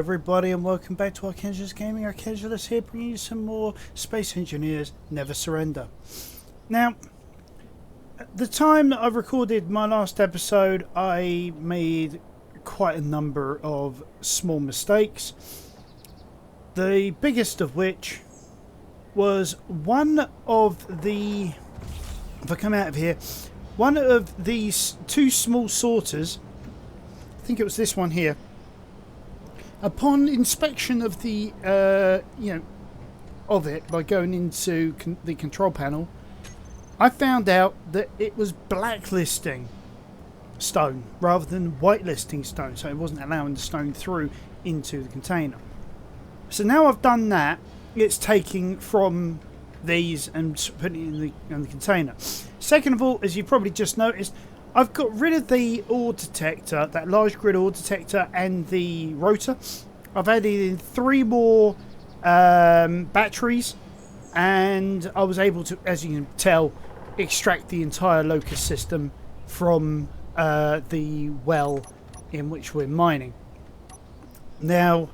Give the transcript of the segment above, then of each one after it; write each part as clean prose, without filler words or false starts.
everybody, and welcome back to Arcangels Gaming. Arcangels here, bringing you some more Space Engineers Never Surrender. Now, at the time that I recorded my last episode, I made quite a number of small mistakes. The biggest of which was one of the... If I come out of here, one of these two small sorters, I think it was this one here. Upon inspection of the, of it by going into the control panel, I found out that it was blacklisting stone rather than whitelisting stone, so it wasn't allowing the stone through into the container. So now I've done that, it's taking from these and putting it in the container. Second of all, as you probably just noticed, I've got rid of the ore detector, that large grid ore detector, and the rotor. I've added in 3 more batteries, and I was able to, as you can tell, extract the entire locust system from the well in which we're mining. Now,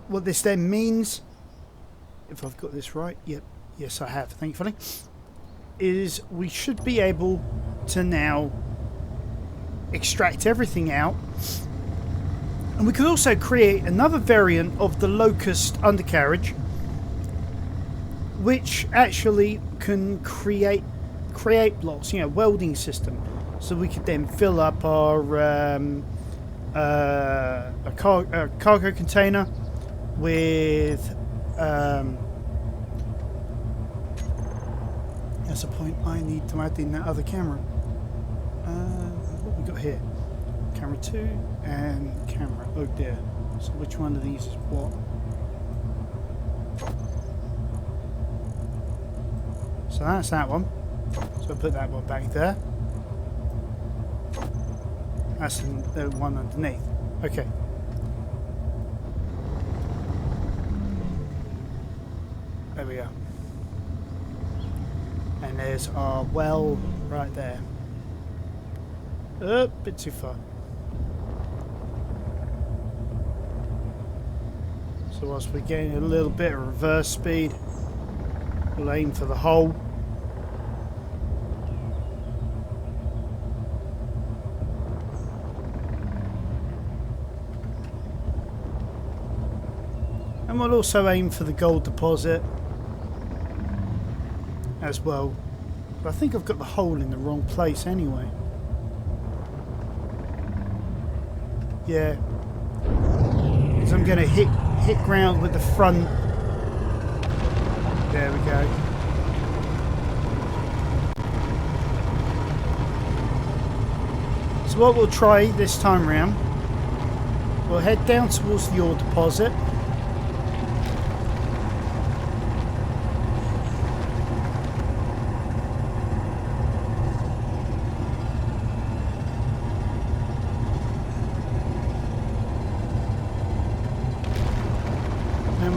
what this then means, if I've got this right, yep, yes I have, thankfully, is we should be able to now extract everything out, and we could also create another variant of the locust undercarriage which actually can create blocks, welding system, so we could then fill up our cargo container with that's a point I need to add in that other camera. What we got here? Camera 2 and camera. Oh dear. So which one of these is what? So that's that one. So I'll put that one back there. That's the one underneath. Okay. There we go. And there's our well right there. A bit too far. So whilst we're getting a little bit of reverse speed, we'll aim for the hole. And we'll also aim for the gold deposit as well. But I think I've got the hole in the wrong place anyway. Yeah. Because I'm going to hit ground with the front. There we go. So what we'll try this time round, we'll head down towards the ore deposit.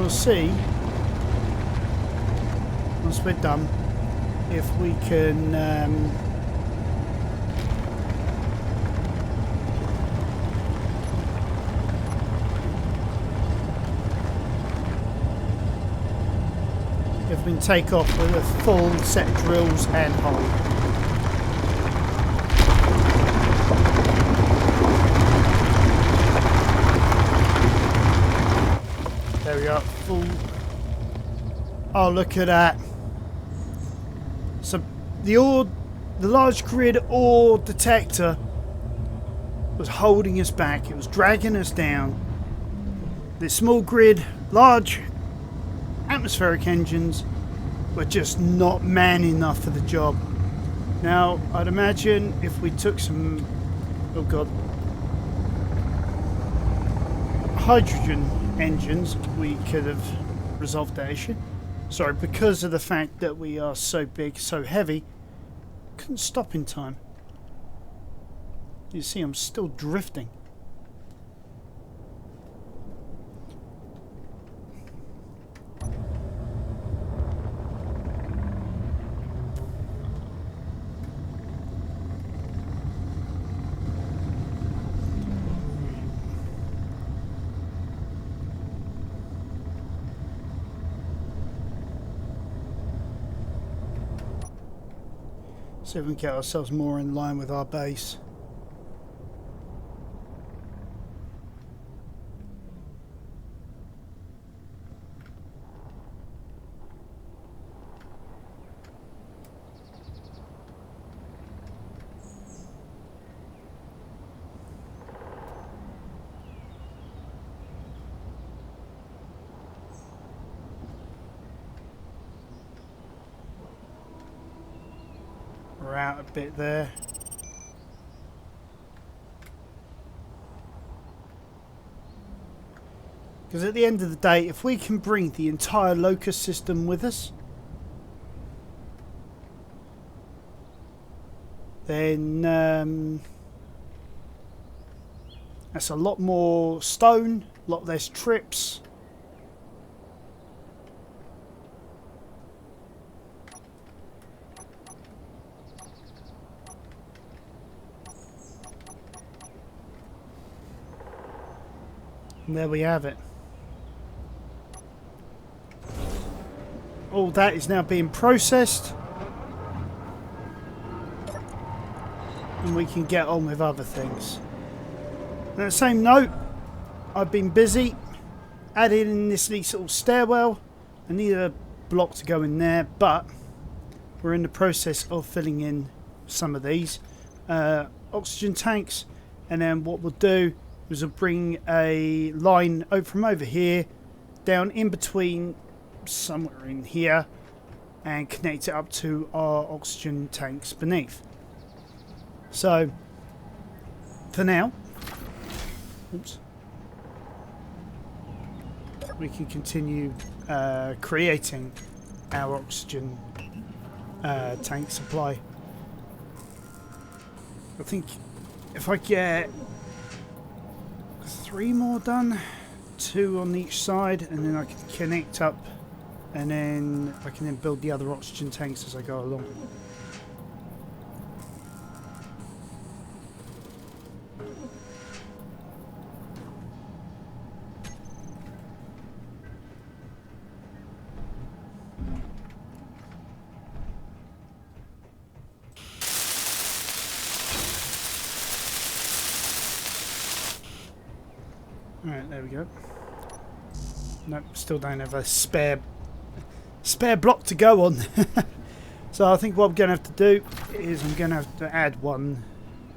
See once we're done if we can take off with a full set of drills and hole. There we go, full. Oh, look at that. So the large grid ore detector was holding us back. It was dragging us down. The small grid, large atmospheric engines were just not man enough for the job. Now, I'd imagine if we took some, oh god, hydrogen engines, we could have resolved that issue. Sorry, because of the fact that we are so big, so heavy, couldn't stop in time. You see, I'm still drifting. See if we can get ourselves more in line with our base. We're out a bit there. Because at the end of the day, if we can bring the entire locust system with us, then that's a lot more stone, a lot less trips. And there we have it. All that is now being processed. And we can get on with other things. On the same note, I've been busy adding in this little stairwell. I need a block to go in there, but we're in the process of filling in some of these oxygen tanks. And then what we'll do is we'll bring a line from over here down in between somewhere in here and connect it up to our oxygen tanks beneath. So for now, oops, we can continue creating our oxygen tank supply. I think if I get 3 more done, 2 on each side, and then I can connect up, and then I can then build the other oxygen tanks as I go along. Alright, there we go. Nope, still don't have a spare block to go on. So I think what I'm going to have to do is I'm going to have to add one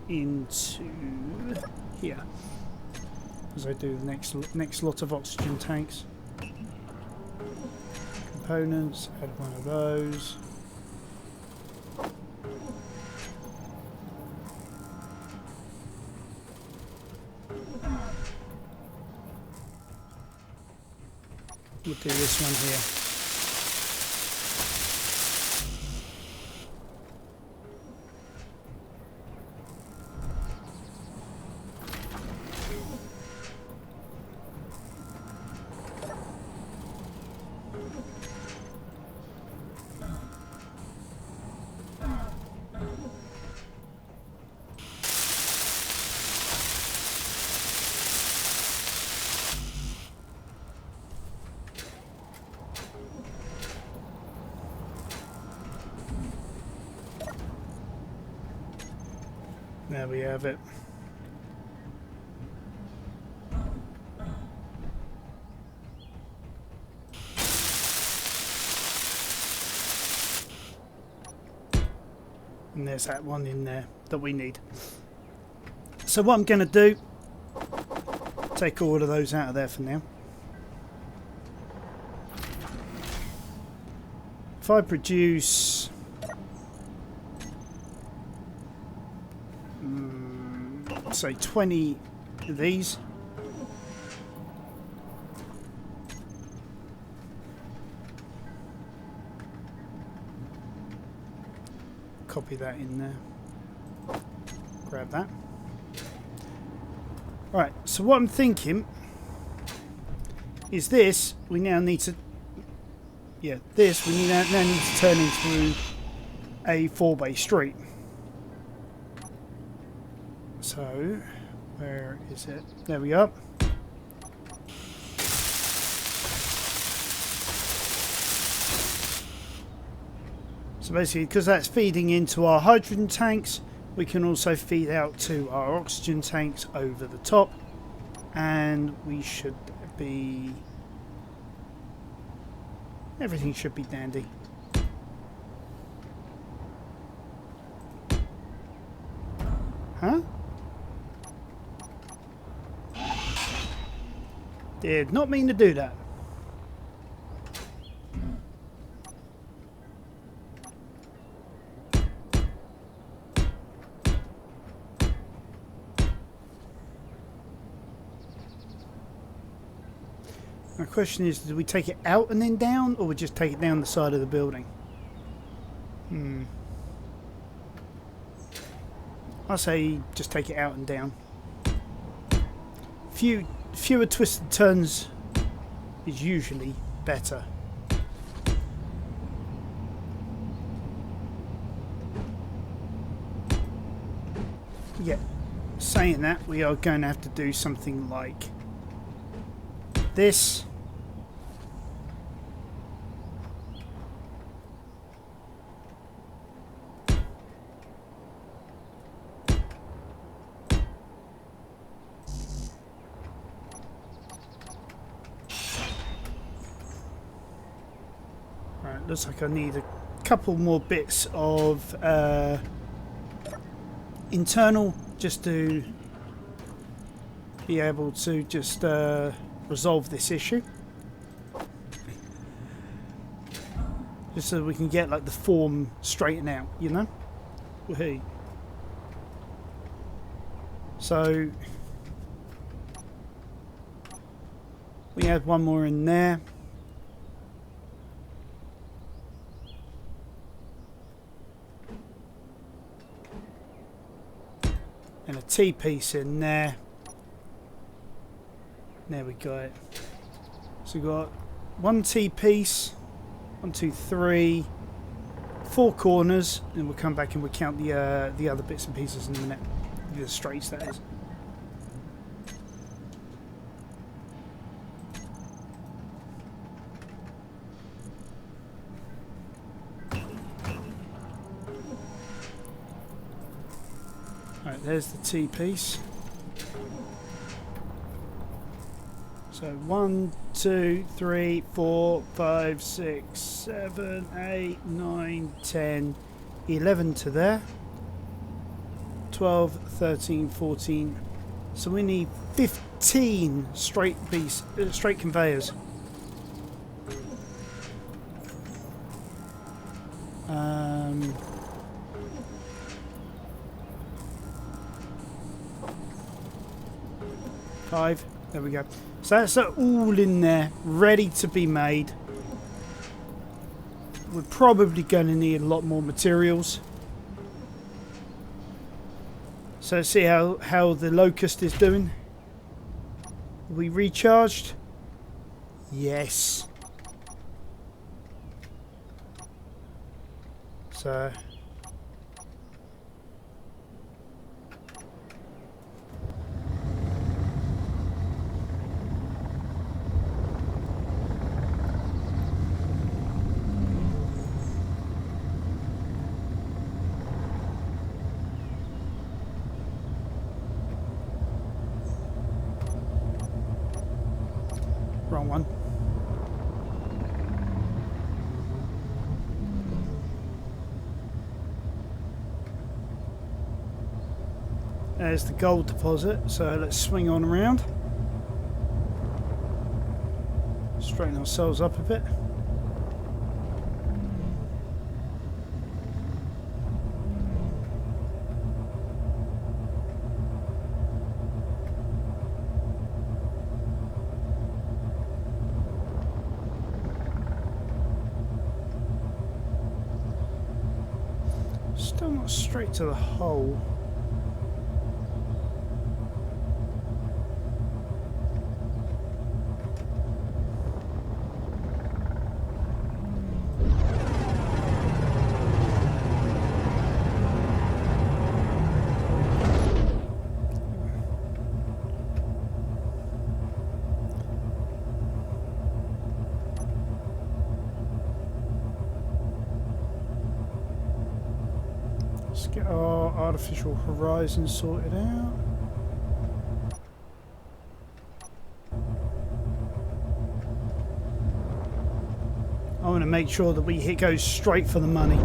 into here as I do the next lot of oxygen tanks. Components, add one of those. We'll do this one here. There we have it. And there's that one in there that we need. So what I'm going to do, take all of those out of there for now. If I produce say 20 of these, copy that in there, grab that. Right, so what I'm thinking is this, we now need to, this we now need to turn into a 4-bay street. So, where is it? There we go. So basically, because that's feeding into our hydrogen tanks, we can also feed out to our oxygen tanks over the top, and we should be... everything should be dandy. Huh? Did not mean to do that. My question is, do we take it out and then down, or we just take it down the side of the building? I say just take it out and down. Fewer twisted turns is usually better. Yeah, saying that, we are going to have to do something like this. Right, looks like I need a couple more bits of internal just to be able to just resolve this issue, just so we can get like the form straightened out, you know. Hey, so we had one more in there. And a T-piece in there. There we go. So we've got one T-piece, 1, 2, 3, 4 corners, and we'll come back and we'll count the other bits and pieces in a minute. The straights, that is. Right, there's the T-piece. So 1, 2, 3, 4, 5, 6, 7, 8, 9, 10, 11 to there. 12, 13, 14. So we need 15 straight conveyors. Five. There we go. So that's all in there, ready to be made. We're probably going to need a lot more materials. So see how the locust is doing. Are we recharged? Yes. So wrong one. There's the gold deposit, so let's swing on around. Straighten ourselves up a bit. Still not straight to the hole. get our artificial horizon sorted out. I want to make sure that we go straight for the money.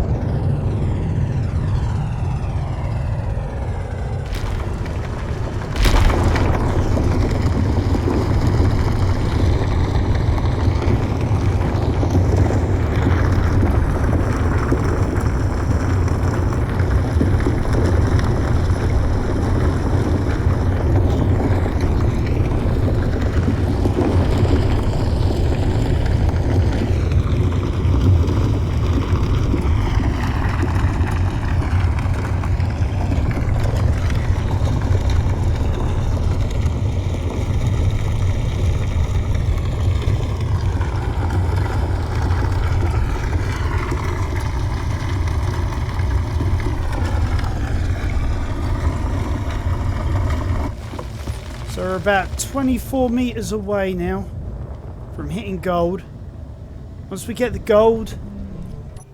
So we're about 24 meters away now from hitting gold. Once we get the gold,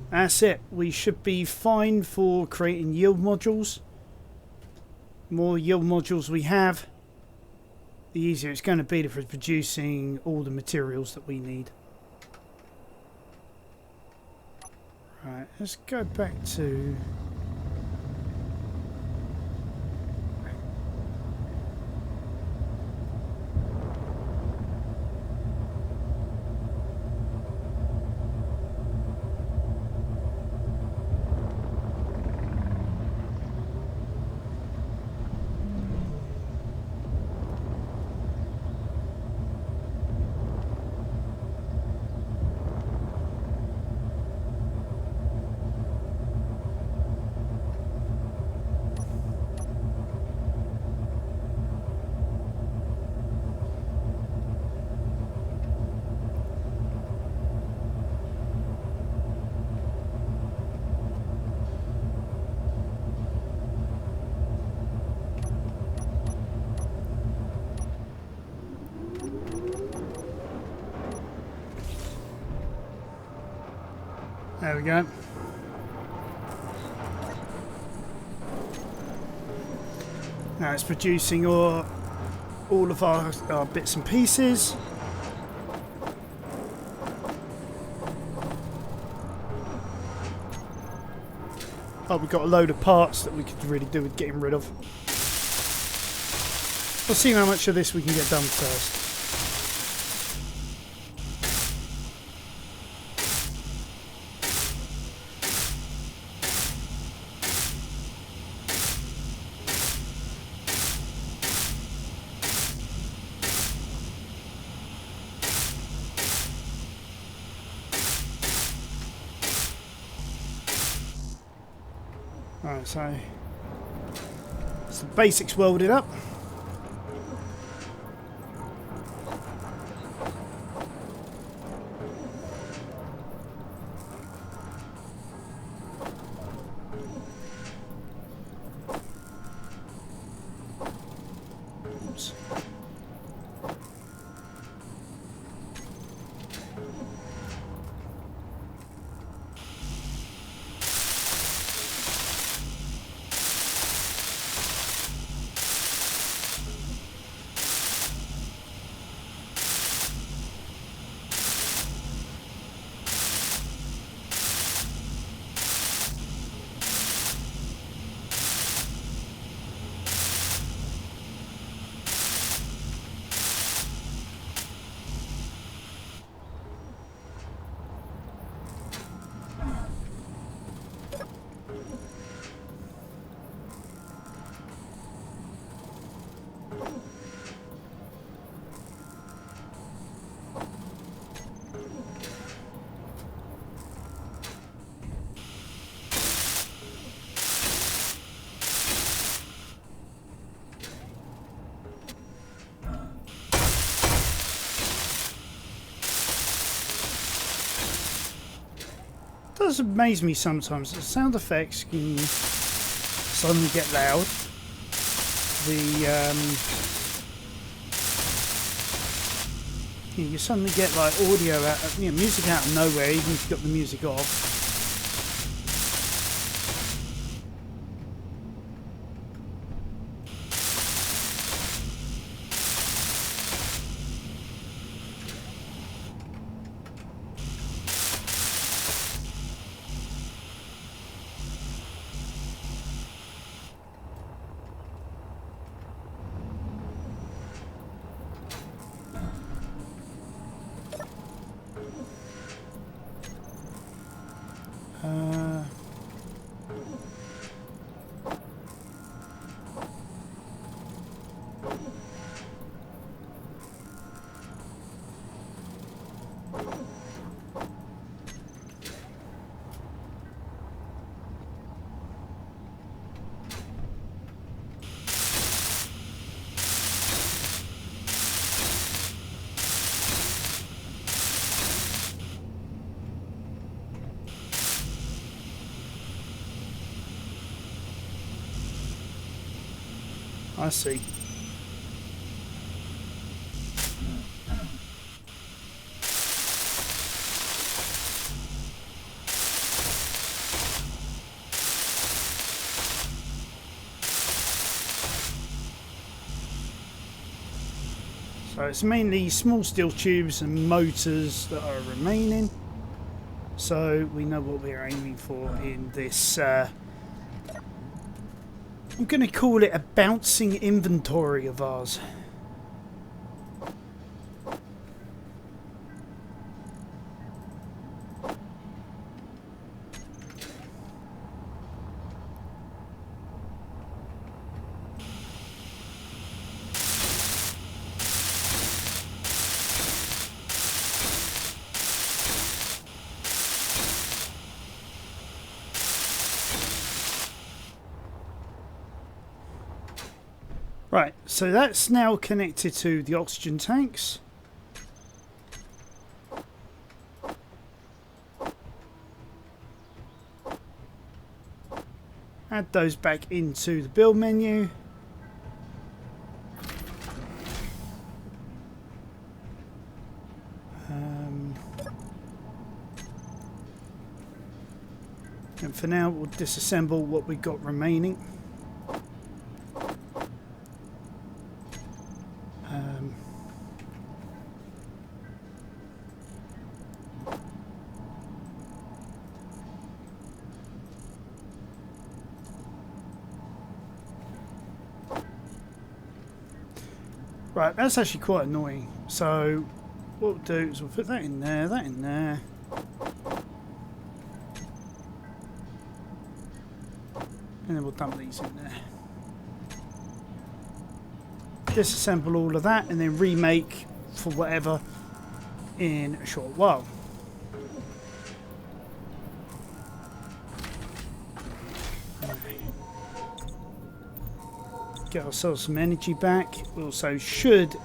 that's it. We should be fine for creating yield modules. The more yield modules we have, the easier it's going to be for producing all the materials that we need. Right, let's go back to... There we go. Now it's producing all of our bits and pieces. Oh, we've got a load of parts that we could really do with getting rid of. We'll see how much of this we can get done first. Alright, so the basics welded up. Oops. It does amaze me sometimes. The sound effects can suddenly get loud. You suddenly get like audio out, music out of nowhere, even if you've got the music off. I see. So it's mainly small steel tubes and motors that are remaining. So we know what we're aiming for in this. I'm going to call it a bouncing inventory of ours. Right, so that's now connected to the oxygen tanks. Add those back into the build menu. And for now, we'll disassemble what we got remaining. Right, that's actually quite annoying. So what we'll do is we'll put that in there, that in there. And then we'll dump these in there. Disassemble all of that and then remake for whatever in a short while. Get ourselves some energy back. We also should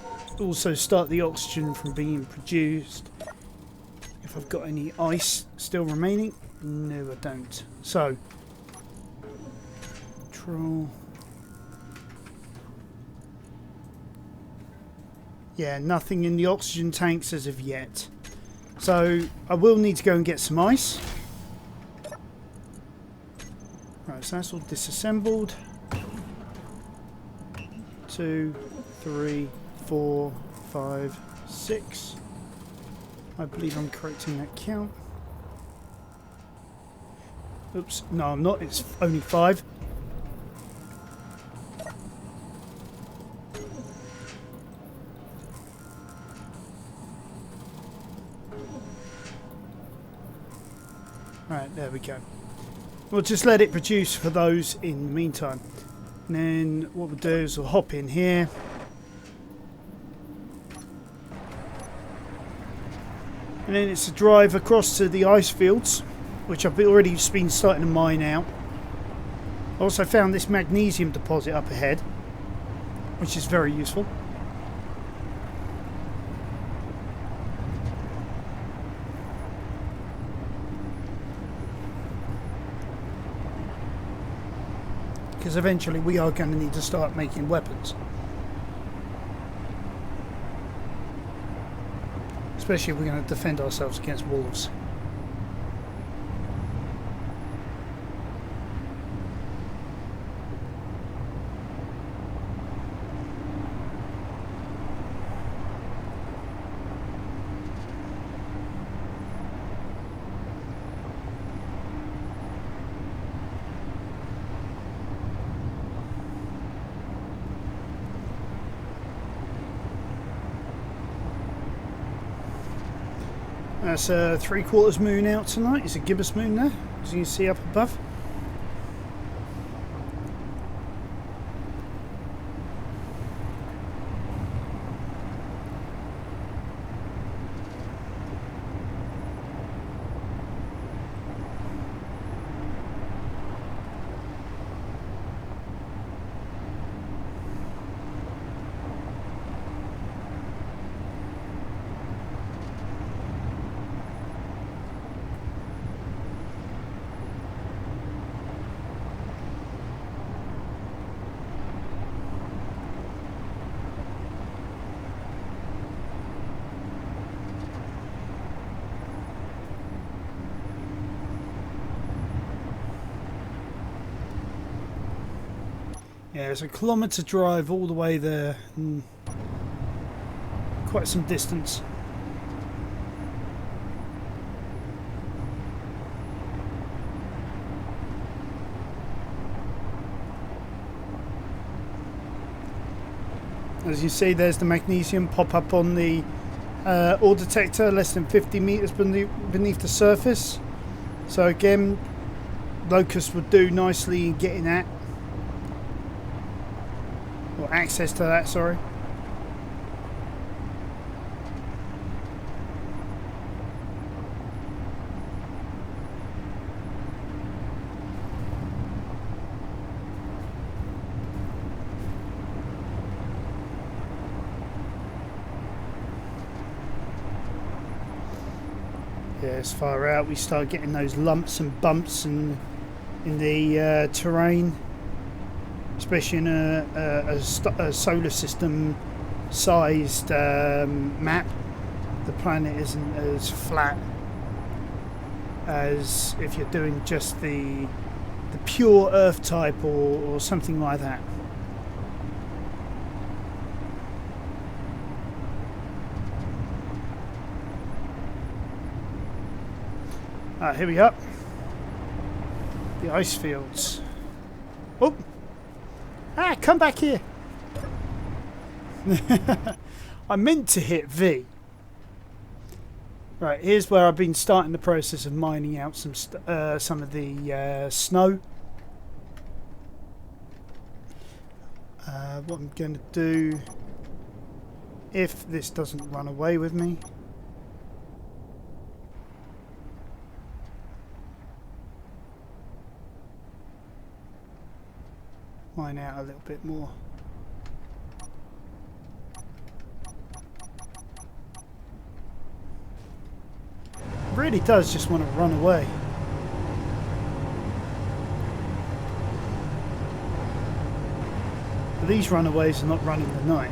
start the oxygen from being produced. If I've got any ice still remaining, no I don't. So control. Yeah, nothing in the oxygen tanks as of yet. So I will need to go and get some ice. Right, so that's all disassembled. 2, 3, 4, 5, 6. I believe I'm correcting that count. Oops, no I'm not, it's only 5. Right, there we go. We'll just let it produce for those in the meantime. And then what we'll do is we'll hop in here. And then it's a drive across to the ice fields, which I've already been starting to mine out. I also found this magnesium deposit up ahead, which is very useful. Because eventually we are going to need to start making weapons. Especially if we're going to defend ourselves against wolves. That's a 3/4 moon out tonight. It's a gibbous moon there, as you can see up above. Yeah, it's a kilometre drive all the way there, and quite some distance. As you see, there's the magnesium pop up on the ore detector, less than 50 metres beneath the surface. So again, locust would do nicely in getting that. Or access to that, sorry. Yeah, as far out we start getting those lumps and bumps in the terrain. Especially in a solar system sized map, the planet isn't as flat as if you're doing just the pure Earth type or something like that. Here we are. The ice fields. Oh! Ah, come back here! I meant to hit V. Right, here's where I've been starting the process of mining out some of the snow. What I'm going to do, if this doesn't run away with me, mine out a little bit more. It really does just want to run away. But these runaways are not running the night.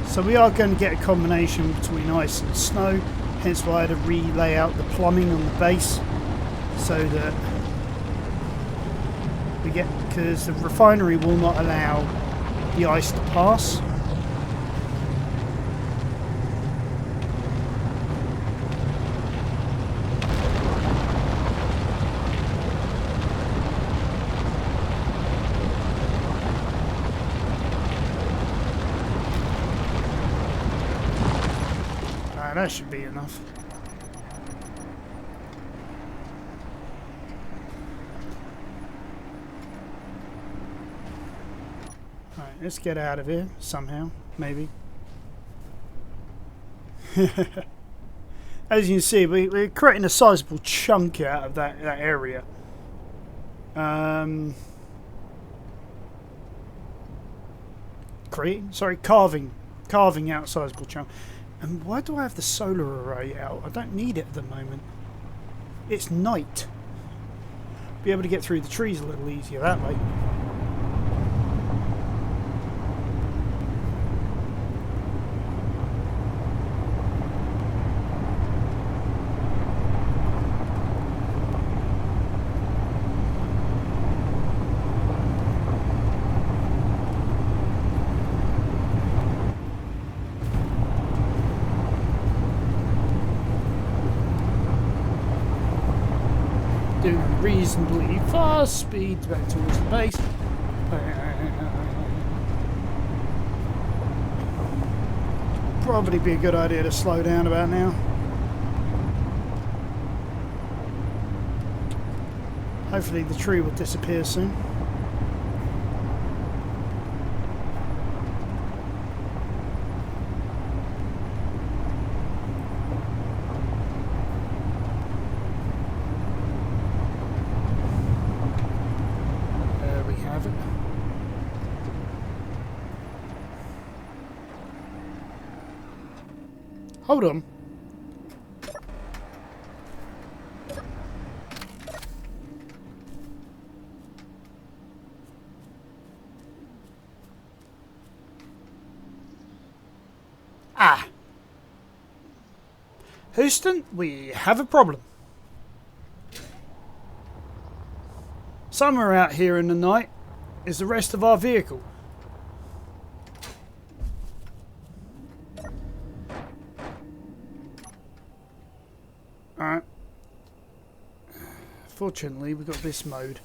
So we are going to get a combination between ice and snow, hence why I had to relay out the plumbing on the base so that we get, because the refinery will not allow the ice to pass. That should be enough. Right, let's get out of here somehow, maybe. As you can see, we're creating a sizable chunk out of that area. Carving out a sizable chunk. And why do I have the solar array out? I don't need it at the moment. It's night. Be able to get through the trees a little easier that way. Doing reasonably fast speeds back towards the base. Probably be a good idea to slow down about now. Hopefully the tree will disappear soon. Hold on. Ah. Houston, we have a problem. Somewhere out here in the night is the rest of our vehicle. Alright. Fortunately, we've got this mode.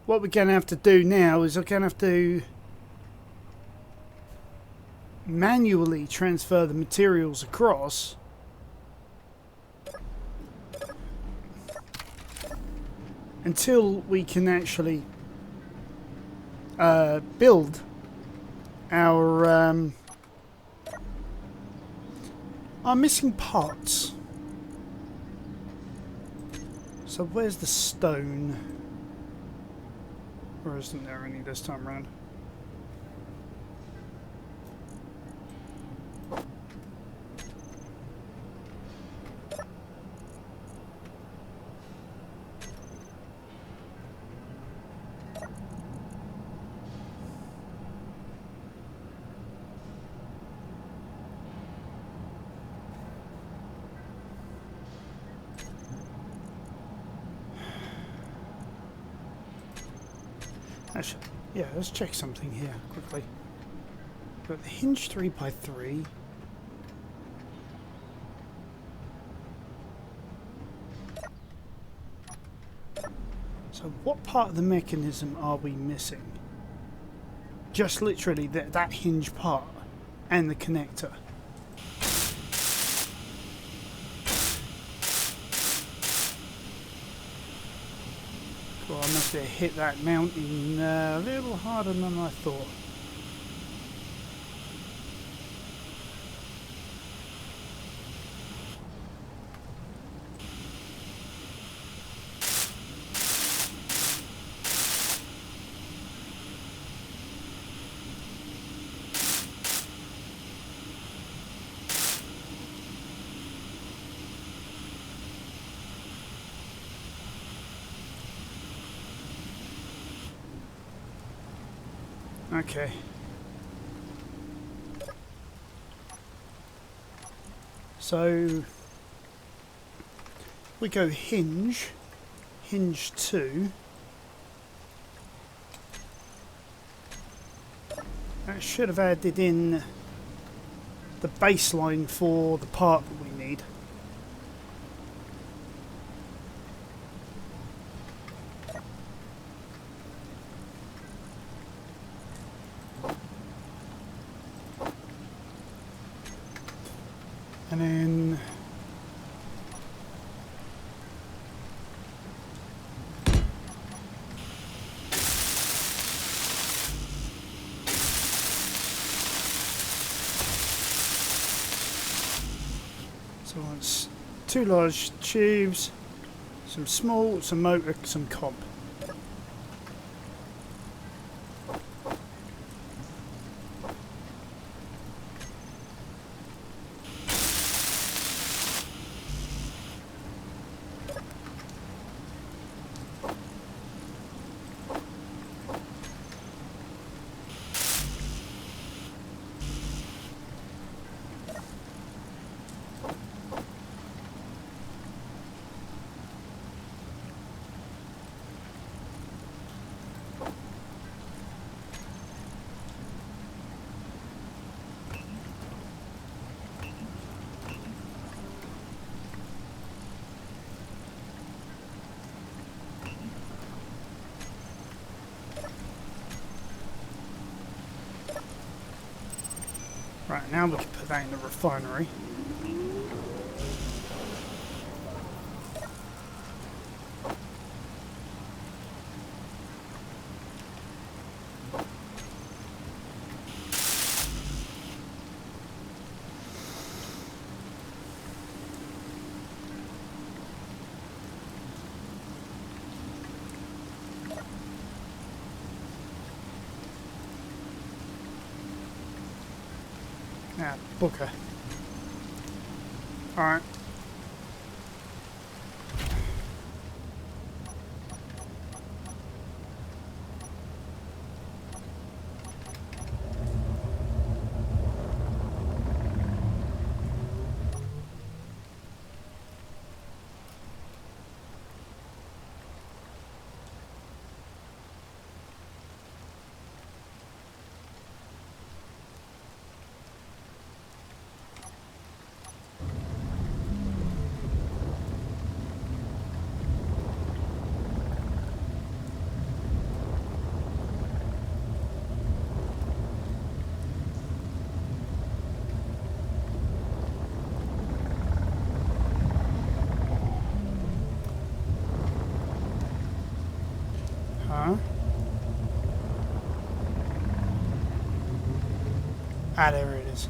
What we're going to have to do now is we're going to have to manually transfer the materials across until we can actually build our missing parts. So where's the stone? Or isn't there any this time around? Actually, yeah, let's check something here quickly. Got the hinge 3x3. So what part of the mechanism are we missing? Just literally that hinge part and the connector. Well, I must have hit that mountain a little harder than I thought. Okay. So we go hinge 2. That should have added in the baseline for the part that we need. And then So it's 2 large tubes, some small, some motor, some comp. Right, now we can put that in the refinery. Ah, booker. Alright. Huh? Ah, there it is.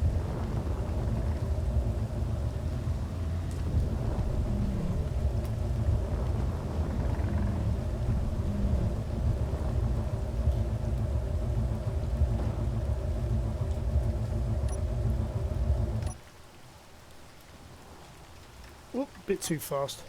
Whoop, bit too fast.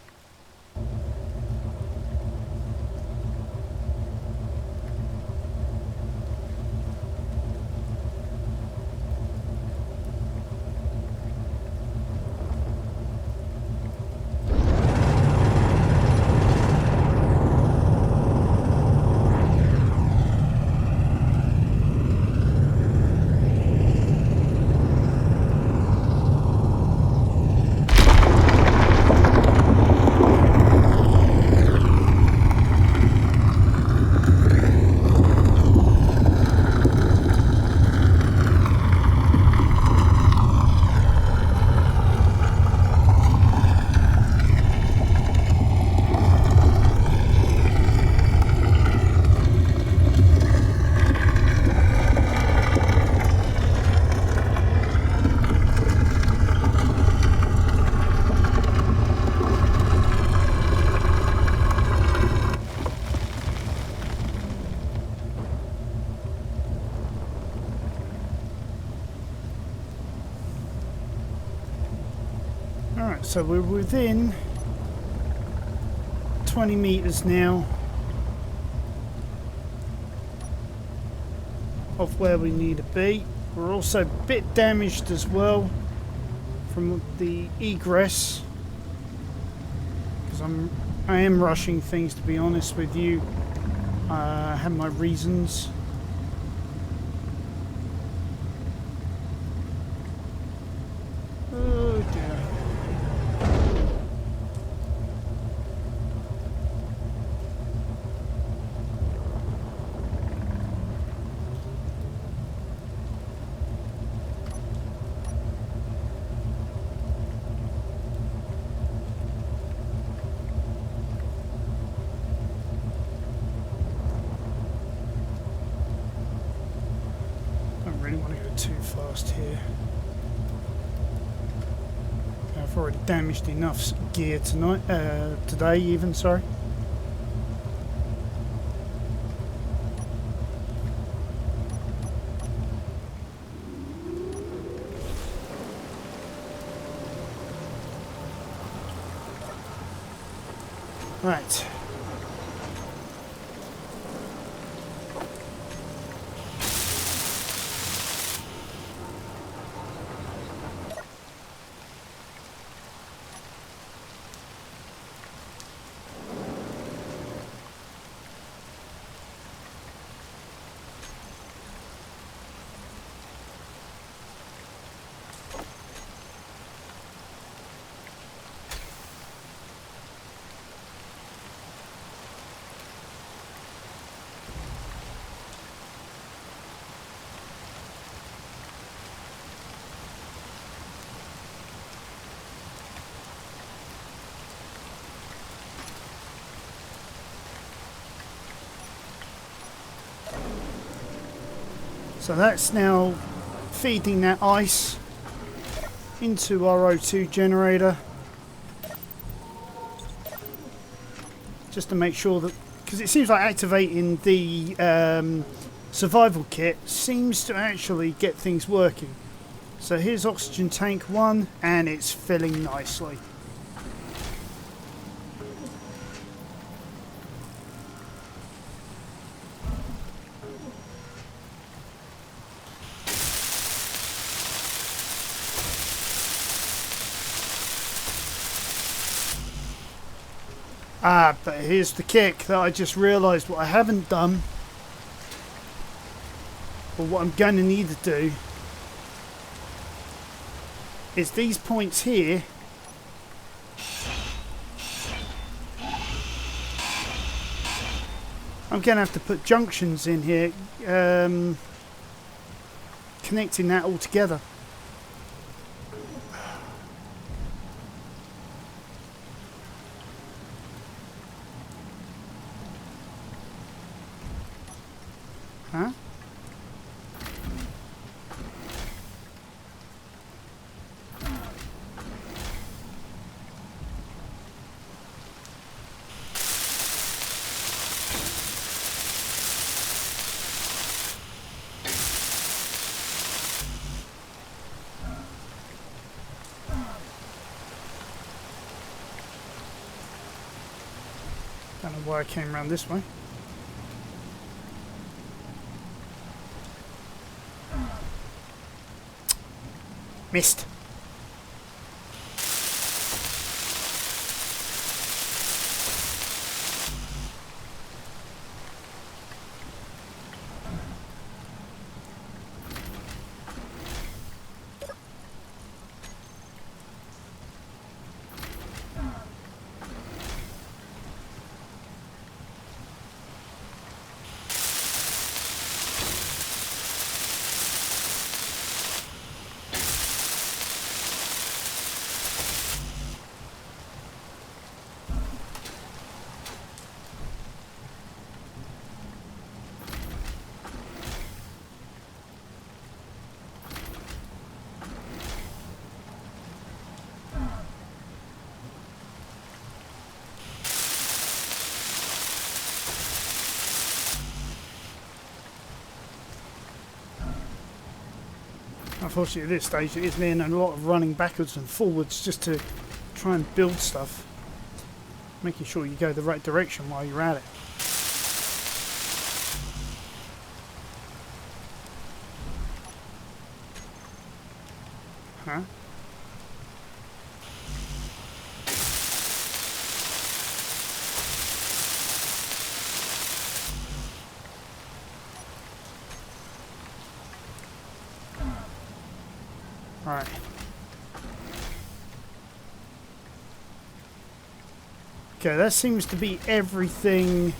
Alright, so we're within 20 meters now of where we need to be. We're also a bit damaged as well from the egress, because I am rushing things, to be honest with you. I have my reasons. Oh dear. Don't really want to go too fast here. Go for I've already damaged enough gear tonight, today even, sorry. Right. So that's now feeding that ice into our O2 generator, just to make sure that, because it seems like activating the survival kit seems to actually get things working. So here's oxygen tank 1 and it's filling nicely. Ah, but here's the kick that I just realised what I haven't done, or what I'm going to need to do, is these points here. I'm going to have to put junctions in here, connecting that all together. Huh? Don't know why I came around this way. Missed. Unfortunately at this stage it is meaning a lot of running backwards and forwards just to try and build stuff. Making sure you go the right direction while you're at it. Huh? Right. Okay, that seems to be everything.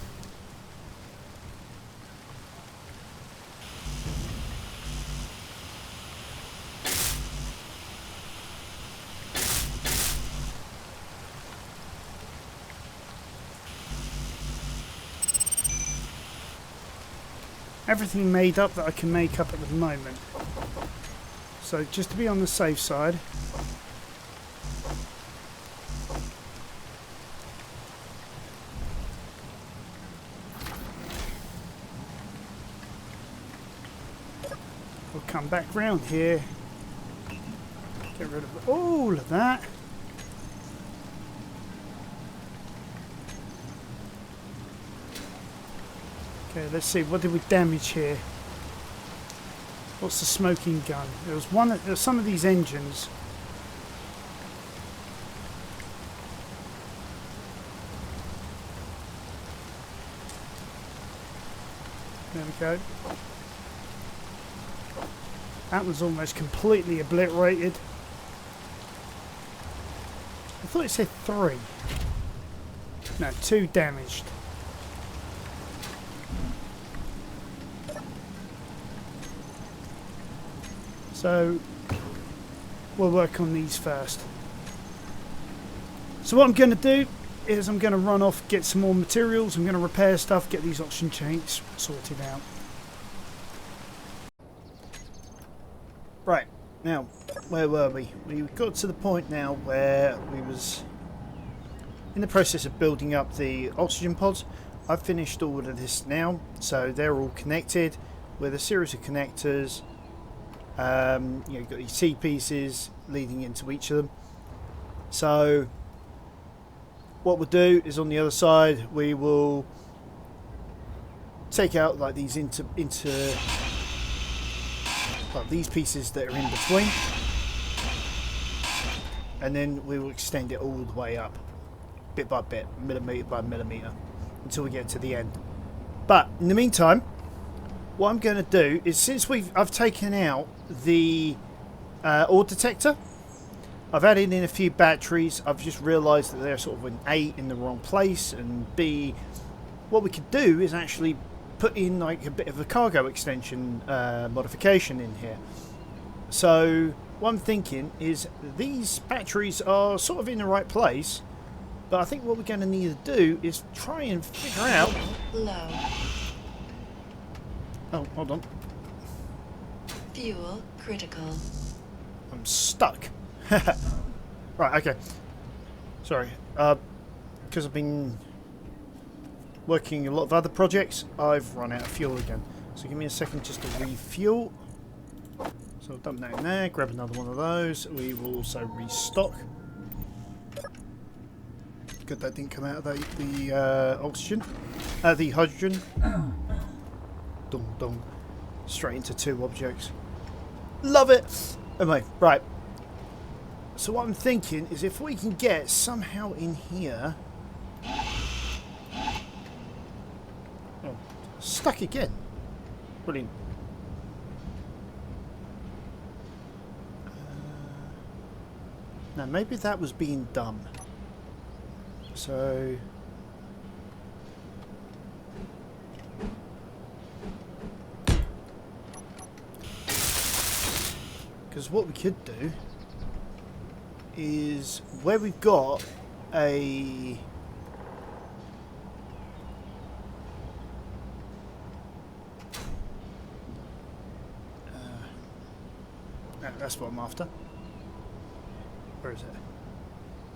Everything made up that I can make up at the moment. So just to be on the safe side, come back round here. Get rid of all of that. Okay, let's see. What did we damage here? What's the smoking gun? There was some of these engines. There we go. That was almost completely obliterated. I thought it said 3. No, 2 damaged. So we'll work on these first. So what I'm going to do is I'm going to run off, get some more materials. I'm going to repair stuff, get these oxygen tanks sorted out. Right, now, where were we? We got to the point now where we was in the process of building up the oxygen pods. I've finished all of this now, so they're all connected with a series of connectors. You've got these C-pieces leading into each of them. So what we'll do is on the other side we will take out like these these pieces that are in between, and then we will extend it all the way up, bit by bit, millimetre by millimetre, until we get to the end. But in the meantime, what I'm going to do is, since I've taken out the ore detector, I've added in a few batteries. I've just realised that they're sort of an A in the wrong place, and B, what we could do is actually put in like a bit of a cargo extension modification in here. So what I'm thinking is these batteries are sort of in the right place, but I think what we're going to need to do is try and figure out... Low. Oh, hold on. Fuel critical. I'm stuck. Right, okay. Sorry. Because I've been working a lot of other projects, I've run out of fuel again. So give me a second just to refuel. So I'll dump that in there, grab another one of those. We will also restock. Good that didn't come out of the oxygen. The hydrogen. Dong dong. Straight into 2 objects. Love it! Anyway, right. So what I'm thinking is if we can get somehow in here... Oh, stuck again. Brilliant. Now maybe that was being done. So... because what we could do is where we've got a that's what I'm after. Where is it?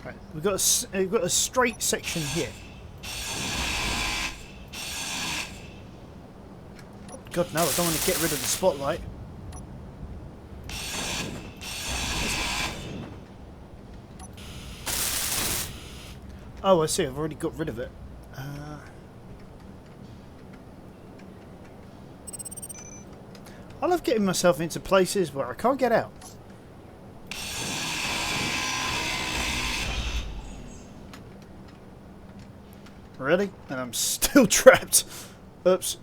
Right, we've got a straight section here. God no, I don't want to get rid of the spotlight. Oh, I see. I've already got rid of it. I love getting myself into places where I can't get out. Really? And I'm still trapped. Oops.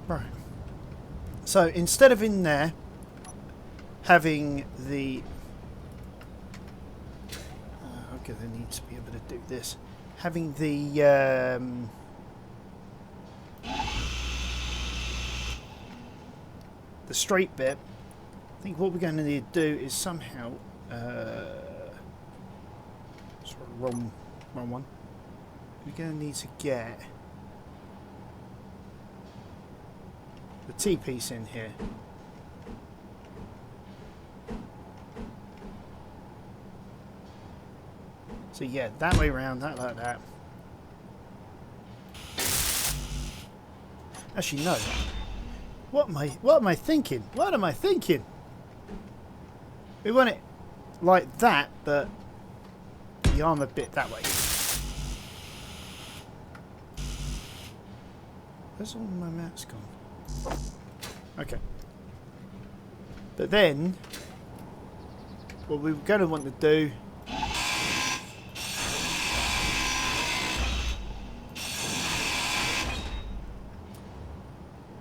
Right. So instead of in there having the okay, there needs to be able to do this. Having the straight bit, I think what we're going to need to do is somehow sorry, wrong one. We're going to need to get the T-piece in here. So yeah, that way round, that like that. Actually, no. What am I thinking? What am I thinking? We want it like that, but the armour bit that way. Where's all my mats gone? Okay. But then, what we were going to want to do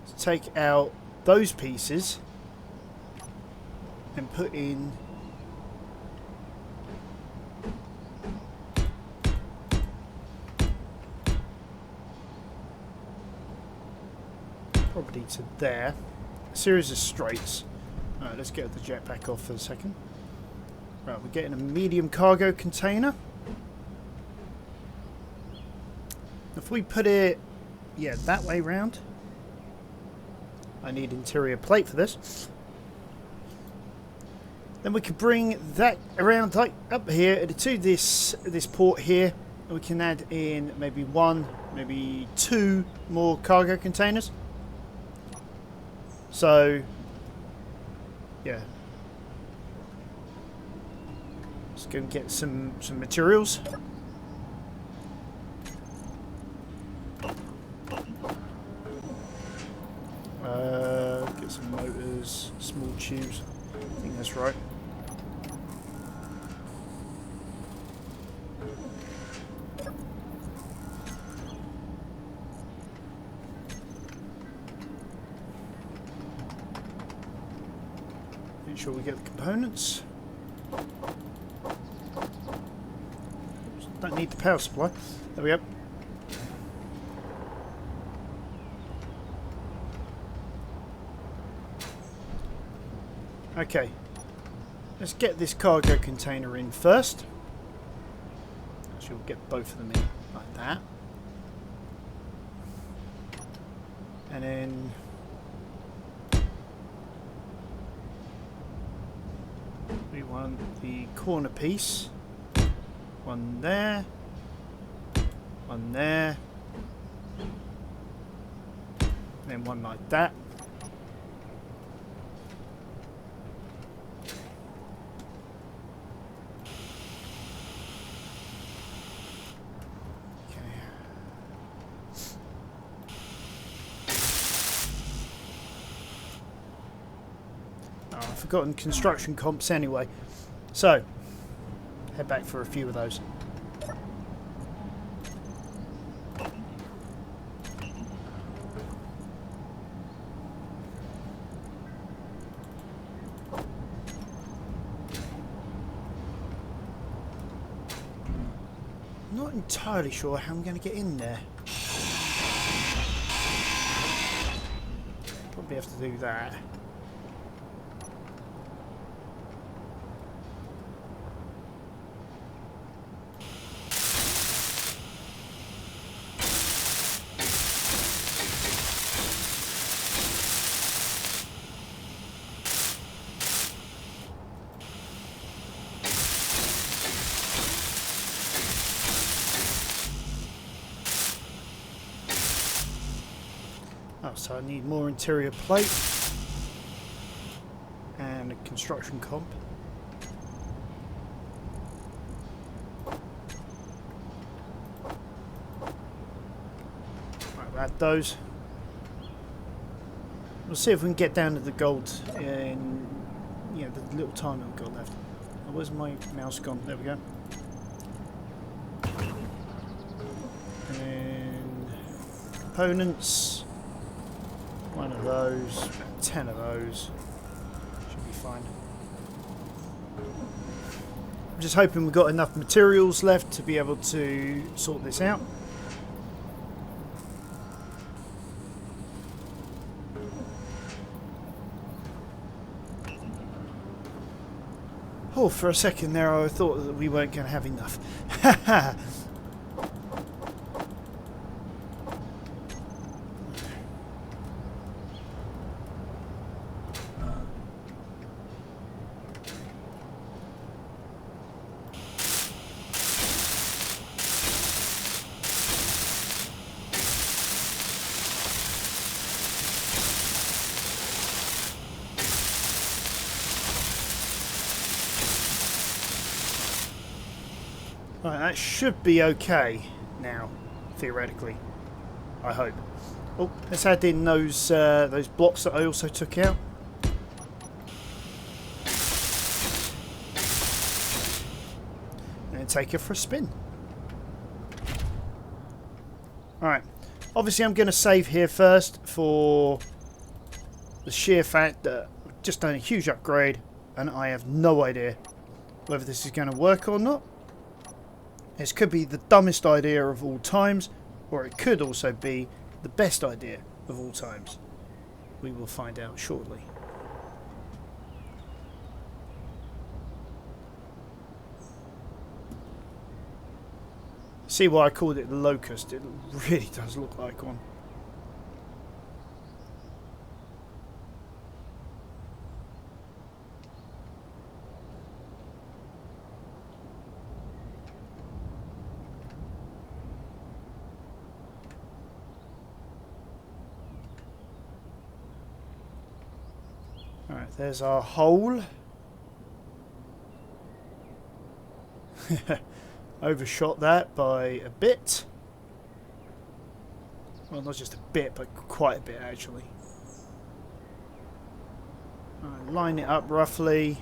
is take out those pieces and put in probably to there. A series of straights. Alright, let's get the jetpack off for a second. Right, we're getting a medium cargo container. If we put it, yeah, that way round. I need interior plate for this. Then we can bring that around like up here to this port here, and we can add in maybe one, maybe two more cargo containers. So, yeah. Let's go and get some materials. Get some motors, small tubes. I think that's right. Make sure we get the components. Don't need the power supply. There we go. Okay, let's get this cargo container in first. Actually, we'll get both of them in like that. And then we want the corner piece. One there. One there. And then one like that. Forgotten construction comps anyway, so head back for a few of those. Not entirely sure how I'm going to get in there. Probably have to do that. Oh, so I need more interior plate and a construction comp. Right, we'll add those. We'll see if we can get down to the gold in, you know, the little time I've got left. Oh, where's my mouse gone? There we go. And then components. One of those, 10 of those. Should be fine. I'm just hoping we've got enough materials left to be able to sort this out. Oh, for a second there I thought that we weren't going to have enough. Haha. Right, that should be okay now, theoretically. I hope. Oh, let's add in those blocks that I also took out. And take it for a spin. Alright. Obviously I'm going to save here first for the sheer fact that I've just done a huge upgrade and I have no idea whether this is going to work or not. This could be the dumbest idea of all times, or it could also be the best idea of all times. We will find out shortly. See why I called it the locust? It really does look like one. Alright, there's our hole. Overshot that by a bit. Well, not just a bit, but quite a bit actually. Right, line it up roughly.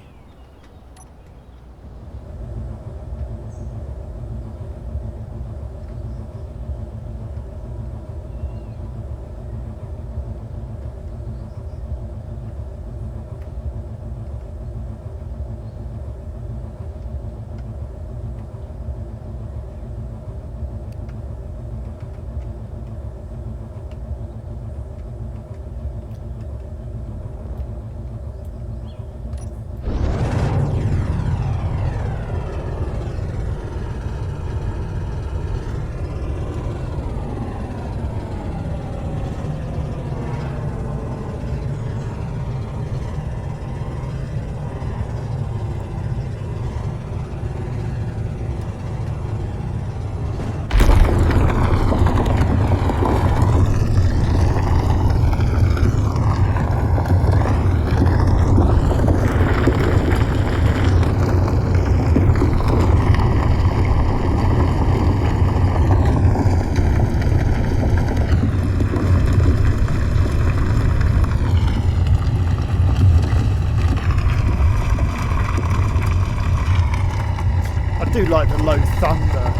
I do like the low thunder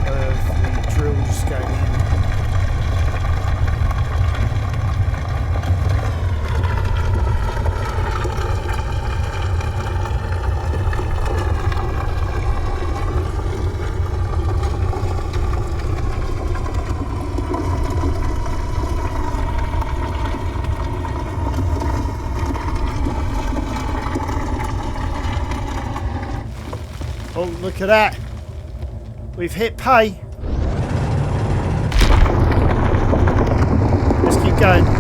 of the drills going in. Oh, look at that. We've hit pay. Let's keep going.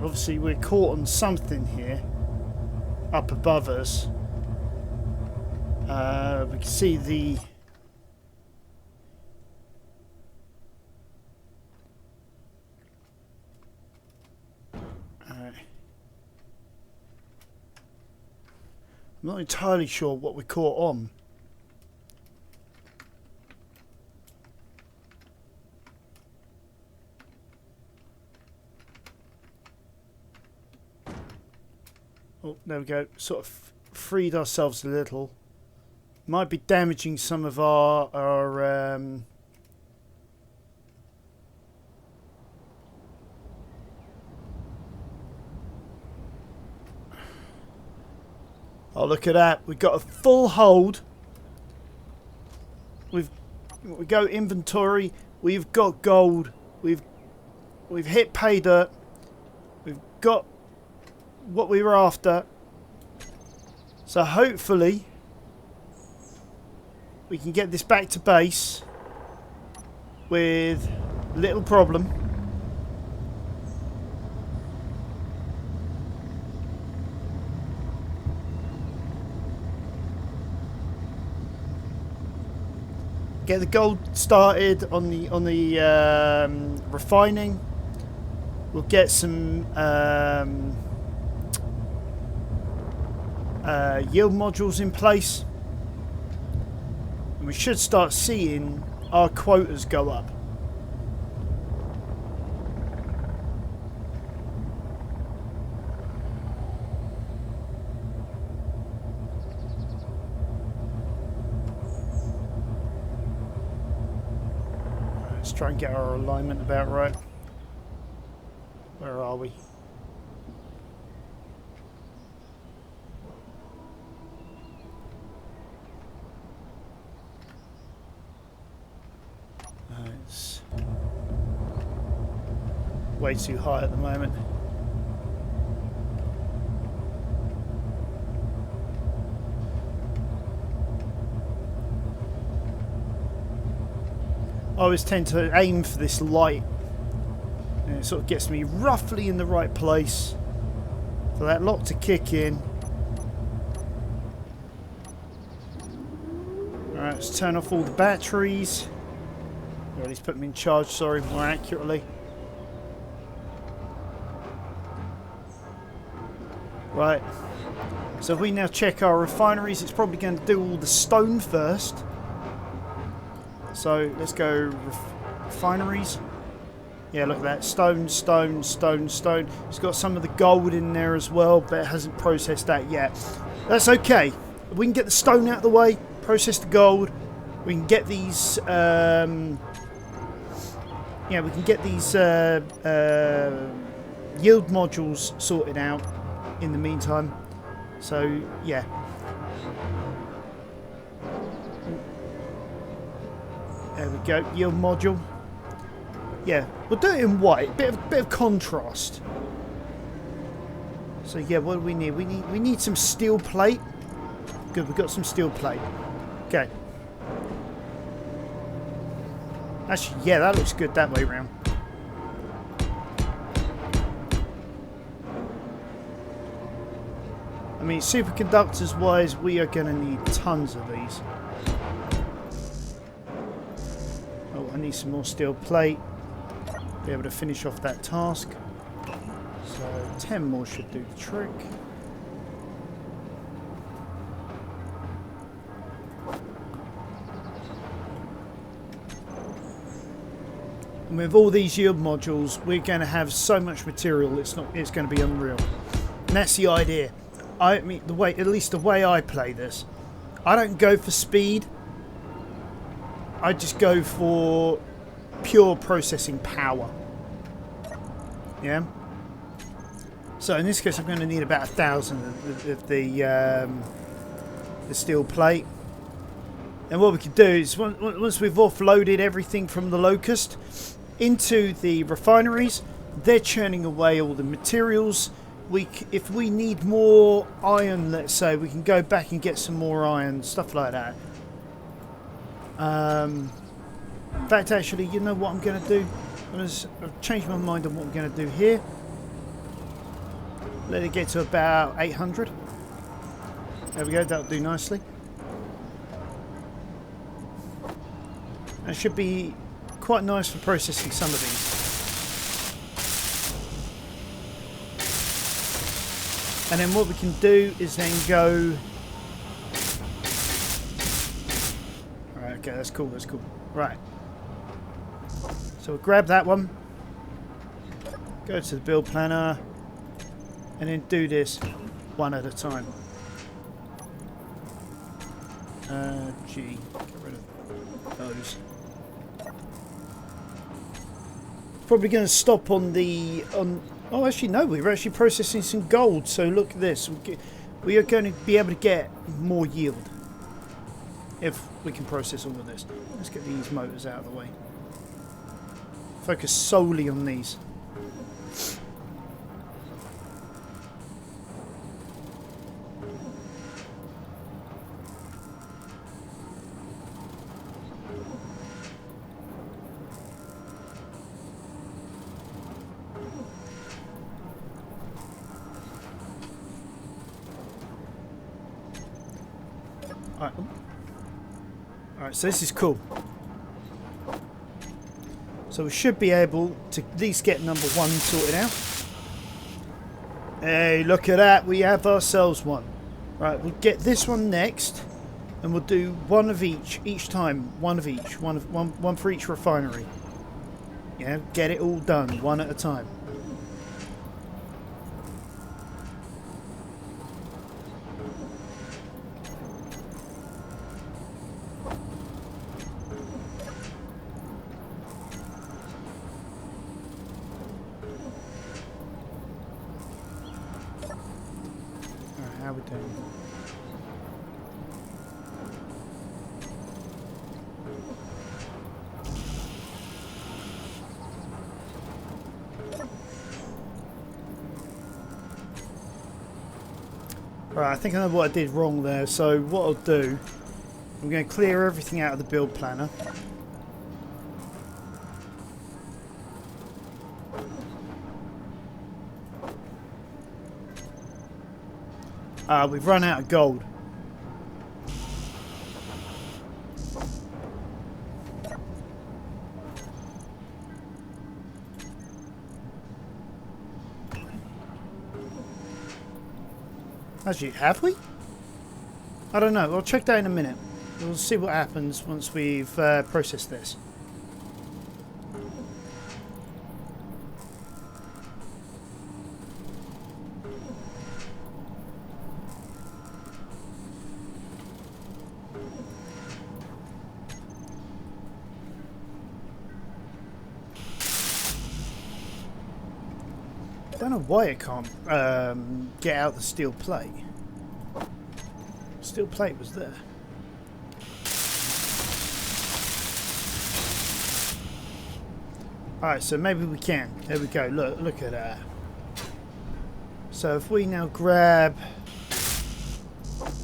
Obviously we're caught on something here up above us. We can see the I'm not entirely sure what we're caught on. Oh, there we go. Sort of freed ourselves a little. Might be damaging some of our oh, look at that. We've got a full hold. We've We go inventory. We've got gold. We've hit pay dirt. We've got what we were after. So hopefully we can get this back to base with little problem. Get the gold started on the refining. We'll get some yield modules in place, and we should start seeing our quotas go up. Let's try and get our alignment about right. Where are we? It's way too high at the moment. I always tend to aim for this light, and it sort of gets me roughly in the right place for that lock to kick in. Alright, let's turn off all the batteries. Or at least put them in charge, sorry, more accurately. Right, so if we now check our refineries, it's probably going to do all the stone first. So let's go refineries. Yeah, look at that. Stone, stone, stone, stone. It's got some of the gold in there as well, but it hasn't processed that yet. That's okay. If we can get the stone out of the way, process the gold, we can get these... yeah, we can get these yield modules sorted out in the meantime. So, yeah. There we go, yield module. Yeah, we'll do it in white, bit of contrast. So yeah, what do we need? We need some steel plate. Good, we've got some steel plate. Okay. Actually, yeah, that looks good that way round. I mean, superconductors wise, we are going to need tons of these. Oh, I need some more steel plate. Be able to finish off that task. So 10 more should do the trick. And with all these yield modules, we're going to have so much material. It's going to be unreal. And that's the idea. I mean, at least the way I play this, I don't go for speed. I just go for pure processing power. Yeah. So in this case, I'm going to need about 1,000 of the steel plate. And what we can do is once we've offloaded everything from the locust into the refineries, they're churning away all the materials. If we need more iron, let's say, we can go back and get some more iron, stuff like that. In fact, actually, you know what I'm going to do? I've changed my mind on what I'm going to do here. Let it get to about 800. There we go, that'll do nicely. That should be quite nice for processing some of these. And then what we can do is then go... Alright, okay, that's cool, that's cool. Right. So we'll grab that one. Go to the build planner. And then do this one at a time. G. Get rid of those. Probably going to stop on the... oh, actually, no. We're actually processing some gold. So look at this. We are going to be able to get more yield. if we can process all of this. Let's get these motors out of the way. Focus solely on these. Alright, so this is cool. So we should be able to at least get number 1 sorted out. Hey, look at that. We have ourselves one. Right, we'll get this one next. And we'll do one of each time. One of each. One for each refinery. Yeah, get it all done, one at a time. How we doing? Right, I think I know what I did wrong there. So what I'll do, I'm going to clear everything out of the build planner. We've run out of gold. Actually, have we? I don't know. I'll check that in a minute. We'll see what happens once we've processed this. I don't know why it can't get out the steel plate. Steel plate was there. Alright, so maybe we can. There we go. Look at that. So if we now grab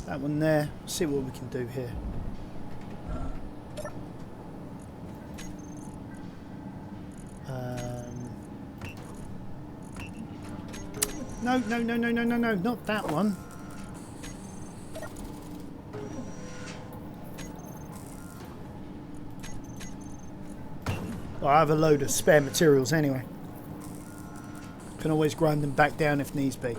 that one there, see what we can do here. No, not that one. Well, I have a load of spare materials anyway. Can always grind them back down if needs be.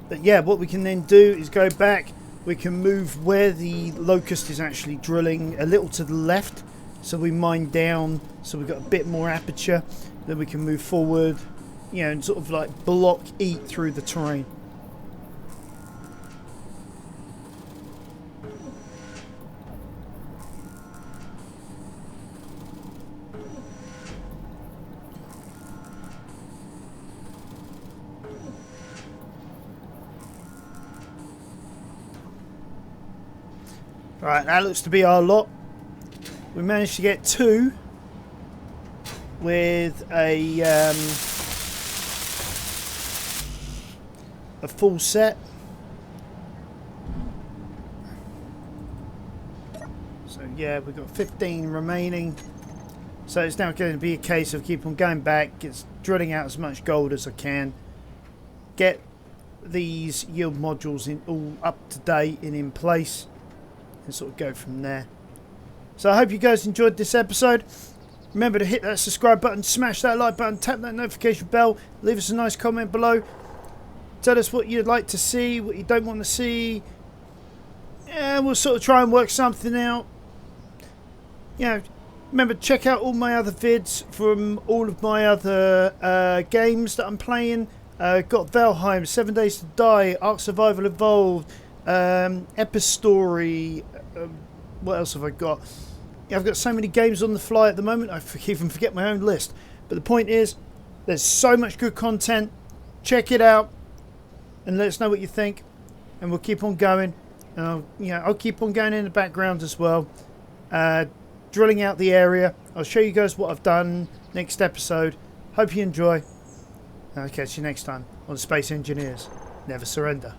But yeah, what we can then do is go back. We can move where the locust is actually drilling a little to the left. So we mine down, so we've got a bit more aperture. Then we can move forward, you know, and sort of like eat through the terrain. Right, that looks to be our lot. We managed to get 2 with a full set. So yeah, we've got 15 remaining. So it's now going to be a case of keep on going back, drilling out as much gold as I can, get these yield modules in all up to date and in place, and sort of go from there. So I hope you guys enjoyed this episode. Remember to hit that subscribe button, smash that like button, tap that notification bell, leave us a nice comment below. Tell us what you'd like to see, what you don't want to see. And we'll sort of try and work something out. You know, remember, check out all my other vids from all of my other games that I'm playing. Got Valheim, 7 Days to Die, Ark Survival Evolved, Epistory. What else have I got? Yeah, I've got so many games on the fly at the moment, I even forget my own list. But the point is, there's so much good content. Check it out. and let us know what you think, and we'll keep on going. And I'll keep on going in the background as well, drilling out the area. I'll show you guys what I've done next episode. Hope you enjoy. I'll catch you next time on Space Engineers. Never surrender.